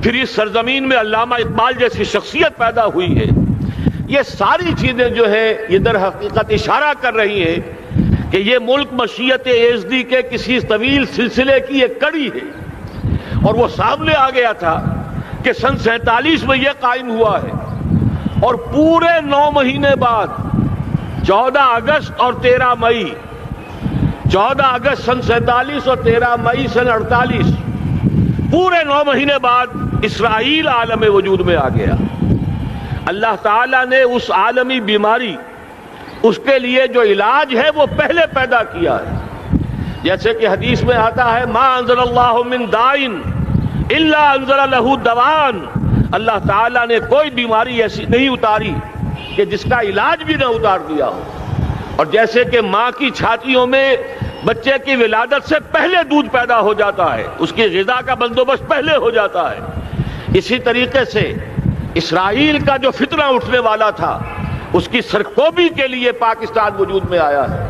پھر اس سرزمین میں علامہ اقبال جیسی شخصیت پیدا ہوئی ہے. یہ ساری چیزیں جو ہے یہ در حقیقت اشارہ کر رہی ہیں کہ یہ ملک مشیت ایزدی کے کسی طویل سلسلے کی ایک کڑی ہے. اور وہ سامنے آ گیا تھا کہ سن 47 میں یہ قائم ہوا ہے، اور پورے 9 مہینے بعد 14 اگست اور 13 مئی 14 اگست سن 47 اور 13 مئی سن 48 پورے 9 مہینے بعد اسرائیل عالم وجود میں آ گیا. اللہ تعالیٰ نے اس عالمی بیماری، اس کے لیے جو علاج ہے وہ پہلے پیدا کیا ہے. جیسے کہ حدیث میں آتا ہے ما انزل اللہ من دائن الا انزل له دوان. اللہ تعالیٰ نے کوئی بیماری ایسی نہیں اتاری کہ جس کا علاج بھی نہ اتار دیا ہو. اور جیسے کہ ماں کی چھاتیوں میں بچے کی ولادت سے پہلے دودھ پیدا ہو جاتا ہے، اس کی غذا کا بندوبست پہلے ہو جاتا ہے، اسی طریقے سے اسرائیل کا جو فتنہ اٹھنے والا تھا اس کی سرکوبی کے لیے پاکستان وجود میں آیا ہے.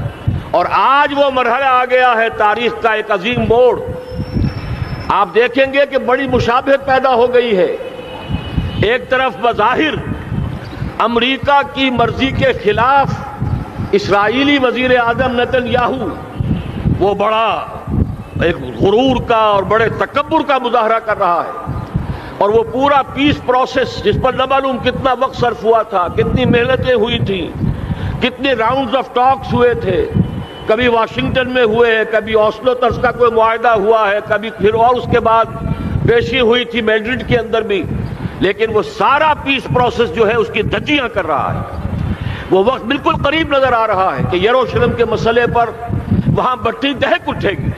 اور آج وہ مرحلہ آ گیا ہے تاریخ کا ایک عظیم موڑ. آپ دیکھیں گے کہ بڑی مشابہت پیدا ہو گئی ہے. ایک طرف بظاہر امریکہ کی مرضی کے خلاف اسرائیلی وزیر اعظم نتن یاہو وہ بڑا ایک غرور کا اور بڑے تکبر کا مظاہرہ کر رہا ہے، اور وہ پورا پیس پروسیس جس پر نہ معلوم کتنا وقت صرف ہوا تھا، کتنی محنتیں ہوئی تھیں، کتنے راؤنڈز آف ٹاکس ہوئے تھے، کبھی واشنگٹن میں ہوئے، کبھی اوسلو طرز کا کوئی معاہدہ ہوا ہے، کبھی پھر اور اس کے بعد پیشی ہوئی تھی میڈرڈ کے اندر بھی، لیکن وہ سارا پیس پروسیس جو ہے اس کی دھجیاں کر رہا ہے. وہ وقت بالکل قریب نظر آ رہا ہے کہ یروشلم کے مسئلے پر وہاں بٹی دہک اٹھے گی.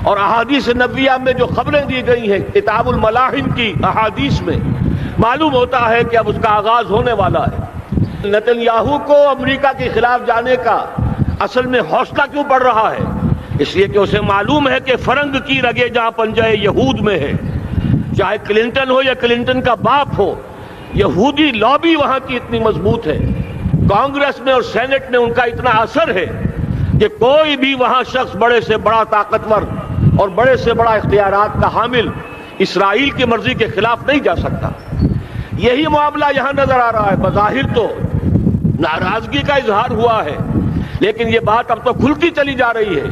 اور احادیث نبویہ میں جو خبریں دی گئی ہیں کتاب الملاحم کی احادیث میں معلوم ہوتا ہے کہ اب اس کا آغاز ہونے والا ہے. نتن یاہو کو امریکہ کے خلاف جانے کا اصل میں حوصلہ کیوں بڑھ رہا ہے؟ اس لیے کہ اسے معلوم ہے کہ فرنگ کی رگیں جہاں پنجہ یہود میں ہے، چاہے کلنٹن ہو یا کلنٹن کا باپ ہو، یہودی لابی وہاں کی اتنی مضبوط ہے، کانگریس میں اور سینٹ میں ان کا اتنا اثر ہے کہ کوئی بھی وہاں شخص بڑے سے بڑا طاقتور اور بڑے سے بڑا اختیارات کا حامل اسرائیل کی مرضی کے خلاف نہیں جا سکتا. یہی معاملہ یہاں نظر آ رہا ہے. بظاہر تو ناراضگی کا اظہار ہوا ہے، لیکن یہ بات اب تو کھلتی چلی جا رہی ہے.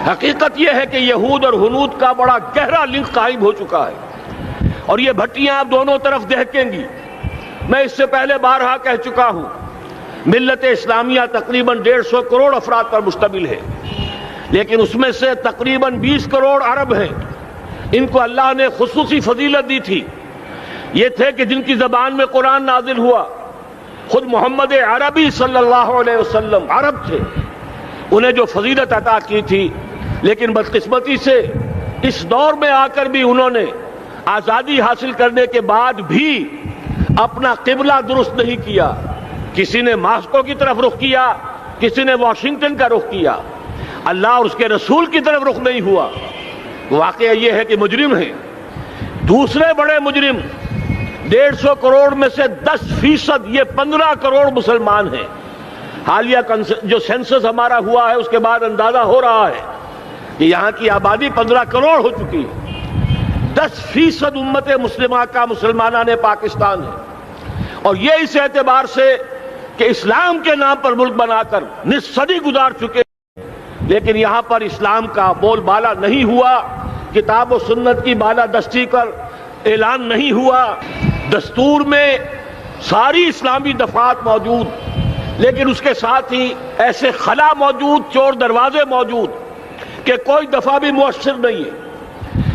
حقیقت یہ ہے کہ یہود اور ہنود کا بڑا گہرا لنک قائم ہو چکا ہے، اور یہ بھٹیاں اب دونوں طرف دہکیں گی. میں اس سے پہلے بارہا کہہ چکا ہوں، ملت اسلامیہ تقریباً 150 کروڑ افراد پر مشتمل ہے، لیکن اس میں سے تقریباً 20 کروڑ عرب ہیں. ان کو اللہ نے خصوصی فضیلت دی تھی. یہ تھے کہ جن کی زبان میں قرآن نازل ہوا، خود محمد عربی صلی اللہ علیہ وسلم عرب تھے، انہیں جو فضیلت عطا کی تھی. لیکن بدقسمتی سے اس دور میں آ کر بھی انہوں نے آزادی حاصل کرنے کے بعد بھی اپنا قبلہ درست نہیں کیا. کسی نے ماسکو کی طرف رخ کیا، کسی نے واشنگٹن کا رخ کیا، اللہ اور اس کے رسول کی طرف رخ نہیں ہوا. واقعہ یہ ہے کہ مجرم ہیں. دوسرے بڑے مجرم 150 کروڑ میں سے 10% یہ 15 کروڑ مسلمان ہیں. حالیہ جو سینسس ہمارا ہوا ہے اس کے بعد اندازہ ہو رہا ہے کہ یہاں کی آبادی 15 کروڑ ہو چکی ہے. 10% امت مسلمہ کا مسلمانان پاکستان ہے. اور یہ اس اعتبار سے کہ اسلام کے نام پر ملک بنا کر نصف صدی گزار چکے، لیکن یہاں پر اسلام کا بول بالا نہیں ہوا، کتاب و سنت کی بالا دستی پر اعلان نہیں ہوا. دستور میں ساری اسلامی دفعات موجود، لیکن اس کے ساتھ ہی ایسے خلا موجود، چور دروازے موجود کہ کوئی دفعہ بھی مؤثر نہیں ہے.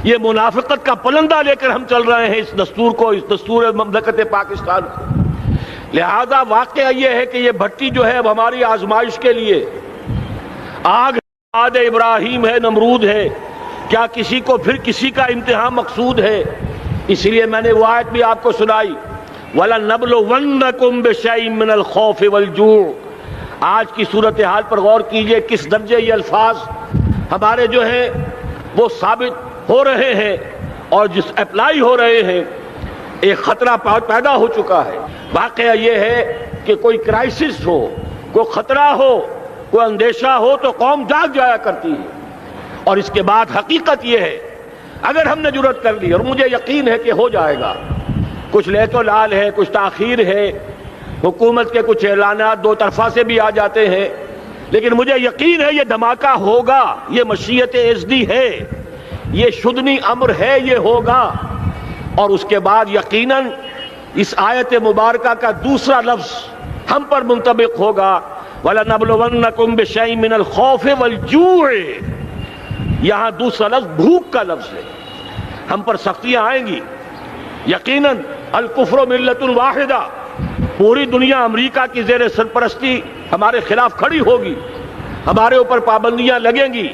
یہ منافقت کا پلندہ لے کر ہم چل رہے ہیں اس دستور کو، اس دستور مملکت پاکستان کو. لہذا واقعہ یہ ہے کہ یہ بھٹی جو ہے اب ہماری آزمائش کے لیے آگ آد ابراہیم ہے، نمرود ہے. کیا کسی کو پھر کسی کا امتحان مقصود ہے؟ اس لیے میں نے وہ آیت بھی آپ کو سنائی، وَلَنَّبْلُوَنَّكُمْ بِشَيْءٍ مِّنَ الْخَوْفِ وَالْجُوعِ. آج کی صورتحال پر غور کیجئے، کس درجے یہ الفاظ ہمارے جو ہیں وہ ثابت ہو رہے ہیں اور جس اپلائی ہو رہے ہیں. ایک خطرہ پیدا ہو چکا ہے. واقعہ یہ ہے کہ کوئی کرائسس ہو، کوئی خطرہ ہو، کوئی اندیشہ ہو تو قوم جاگ جایا کرتی ہے. اور اس کے بعد حقیقت یہ ہے اگر ہم نے جرأت کر لی، اور مجھے یقین ہے کہ ہو جائے گا، کچھ لیت و لال ہے، کچھ تاخیر ہے، حکومت کے کچھ اعلانات دو طرفہ سے بھی آ جاتے ہیں، لیکن مجھے یقین ہے یہ دھماکہ ہوگا، یہ مشیت ایزدی ہے، یہ شدنی امر ہے، یہ ہوگا۔ اور اس کے بعد یقیناً اس آیت مبارکہ کا دوسرا لفظ ہم پر منطبق ہوگا، وَلَنَبْلُوَنَّكُمْ بِشَيْءٍ مِّنَ الْخَوْفِ وَالْجُوعِ۔ یہاں دوسرا لفظ بھوک کا لفظ ہے، ہم پر سختیاں آئیں گی یقیناً۔ الکفر ملت واحدہ، پوری دنیا امریکہ کی زیر سرپرستی ہمارے خلاف کھڑی ہوگی، ہمارے اوپر پابندیاں لگیں گی،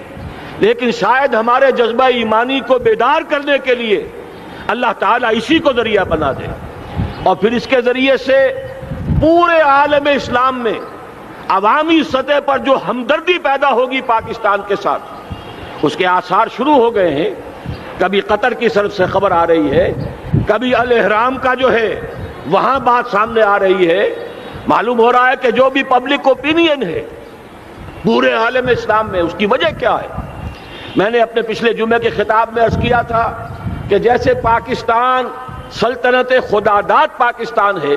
لیکن شاید ہمارے جذبہ ایمانی کو بیدار کرنے کے لیے اللہ تعالیٰ اسی کو ذریعہ بنا دے، اور پھر اس کے ذریعے سے پورے عالم اسلام میں عوامی سطح پر جو ہمدردی پیدا ہوگی پاکستان کے ساتھ، اس کے آثار شروع ہو گئے ہیں۔ کبھی قطر کی طرف سے خبر آ رہی ہے، کبھی الاحرام کا جو ہے وہاں بات سامنے آ رہی ہے۔ معلوم ہو رہا ہے کہ جو بھی پبلک اوپینین ہے پورے عالم اسلام میں، اس کی وجہ کیا ہے؟ میں نے اپنے پچھلے جمعے کے خطاب میں عرض کیا تھا کہ جیسے پاکستان سلطنت خداداد پاکستان ہے،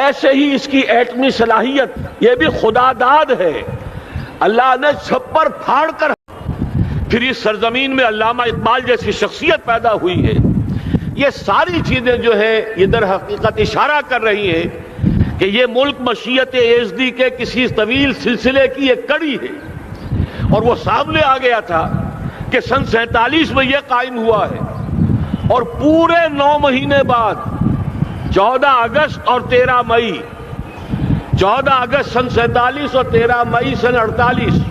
ایسے ہی اس کی ایٹمی صلاحیت یہ بھی خداداد ہے۔ اللہ نے چھپر پھاڑ کر پھر اس سرزمین میں علامہ اقبال جیسی شخصیت پیدا ہوئی ہے۔ یہ ساری چیزیں جو ہے یہ در حقیقت اشارہ کر رہی ہیں کہ یہ ملک مشیت ایزدی کے کسی طویل سلسلے کی ایک کڑی ہے، اور وہ سامنے آ گیا تھا کہ سن 47 میں یہ قائم ہوا ہے، اور پورے 9 مہینے بعد 14 اگست اور 13 مئی، 14 اگست سن 47 اور 13 مئی سن 48،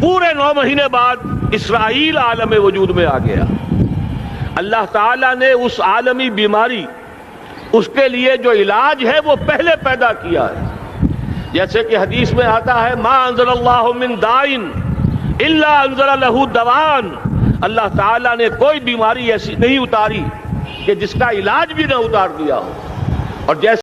پورے 9 مہینے بعد اسرائیل عالم وجود میں آ گیا۔ اللہ تعالیٰ نے اس عالمی بیماری، اس کے لیے جو علاج ہے وہ پہلے پیدا کیا ہے۔ جیسے کہ حدیث میں آتا ہے ما انزل اللہ من دائن الا انزل لہ دوان، اللہ تعالیٰ نے کوئی بیماری ایسی نہیں اتاری کہ جس کا علاج بھی نہ اتار دیا ہو۔ اور جیسے